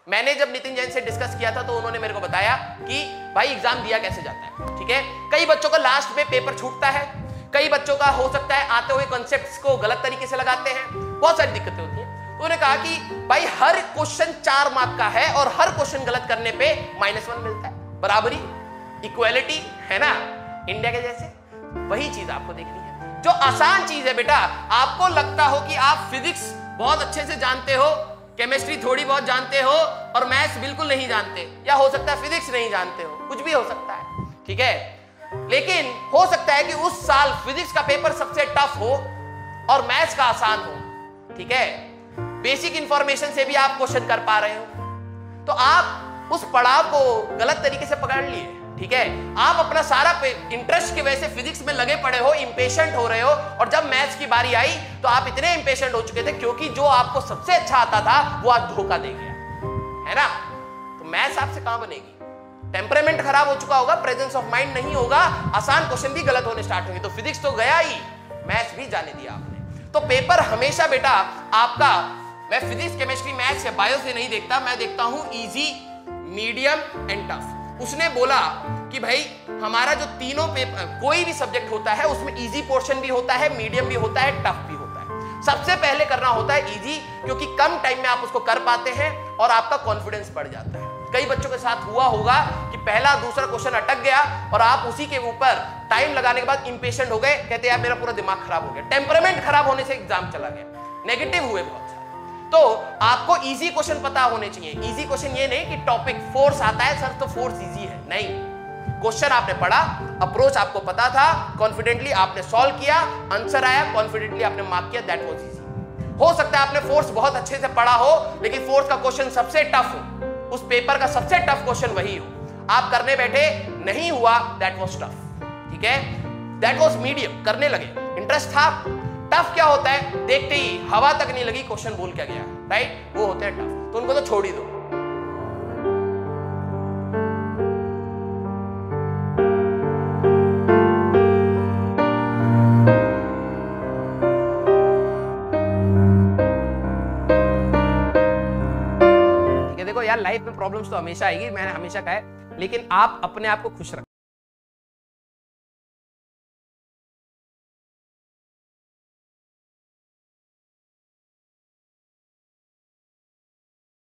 मैंने जब नितिन जैन से डिस्कस किया था तो उन्होंने मेरे को बताया कि भाई एग्जाम दिया कैसे जाता है, ठीक है। कई बच्चों का लास्ट में पेपर छूटता है, कई बच्चों का हो सकता है आते हुए कॉन्सेप्ट्स को गलत तरीके से लगाते हैं, बहुत सारी दिक्कतें होती हैं। तो उन्होंने कहा कि भाई हर क्वेश्चन 4 मार्क का है और हर क्वेश्चन गलत करने पे -1 मिलता है। बराबरी, इक्वालिटी है ना इंडिया के जैसे, वही चीज आपको देखनी है। जो आसान चीज है बेटा, आपको लगता हो कि आप फिजिक्स बहुत अच्छे से जानते हो, केमिस्ट्री थोड़ी बहुत जानते हो और मैथ्स बिल्कुल नहीं जानते, या हो सकता है फिजिक्स नहीं जानते हो, कुछ भी हो सकता है, ठीक है। लेकिन हो सकता है कि उस साल फिजिक्स का पेपर सबसे टफ हो और मैथ्स का आसान हो, ठीक है। बेसिक इंफॉर्मेशन से भी आप क्वेश्चन कर पा रहे हो, तो आप उस पड़ाव को गलत तरीके से पकड़ लिए, ठीक है। आप अपना सारा इंटरेस्ट की वजह से फिजिक्स में लगे पड़े हो, इंपेशेंट हो रहे हो, और जब मैथ्स की बारी आई तो आप इतने इंपेशेंट हो चुके थे क्योंकि जो आपको सबसे अच्छा आता था वो आज धोखा दे गया, है ना। तो मैथ्स आपसे कहां बनेगी, टेम्परामेंट खराब हो चुका होगा, प्रेजेंस ऑफ माइंड नहीं होगा, आसान क्वेश्चन भी गलत होने स्टार्ट होंगे। तो फिजिक्स तो गया ही, मैथ्स भी जाने दिया आपने। तो पेपर हमेशा बेटा आपका, मैं फिजिक्स केमिस्ट्री मैथ्स या बायो से नहीं देखता, मैं देखता हूं इजी, मीडियम एंड टफ। उसने बोला कि भाई हमारा जो तीनों पेपर, कोई भी सब्जेक्ट होता है उसमें इजी पोर्शन भी होता है, मीडियम भी होता है, टफ भी होता है। सबसे पहले करना होता है इजी, क्योंकि कम टाइम में आप उसको कर पाते हैं और आपका कॉन्फिडेंस बढ़ जाता है। कई बच्चों के साथ हुआ होगा कि पहला दूसरा क्वेश्चन अटक गया और आप उसी के ऊपर टाइम लगाने के बाद इंपेशेंट हो गए, कहते यार मेरा पूरा दिमाग खराब हो गया, टेम्परामेंट खराब होने से एग्जाम चला गया, नेगेटिव हुए बहुत। तो आपको इजी क्वेश्चन पता होने चाहिए। इजी क्वेश्चन ये नहीं कि टॉपिक फोर्स आता है सर तो फोर्स इजी है, नहीं। क्वेश्चन आपने पढ़ा, अप्रोच आपको पता था, कॉन्फिडेंटली आपने सॉल्व किया, आंसर आया, कॉन्फिडेंटली आपने मार्क किया, दैट वाज इजी। हो सकता है आपने फोर्स बहुत अच्छे से पढ़ा हो लेकिन फोर्स का क्वेश्चन सबसे टफ हो, उस पेपर का सबसे टफ क्वेश्चन वही हो, आप करने बैठे नहीं हुआ, दैट वाज टफ, ठीक है। दैट वाज मीडियम, करने लगे, इंटरेस्ट था। टफ क्या होता है, देखते ही हवा तक नहीं लगी क्वेश्चन बोल क्या गया, राइट, वो होते हैं टफ, तो उनको तो छोड़ ही दो। ठीक है, देखो यार लाइफ में प्रॉब्लम्स तो हमेशा आएगी, मैंने हमेशा कहा है, लेकिन आप अपने आप को खुश रखें।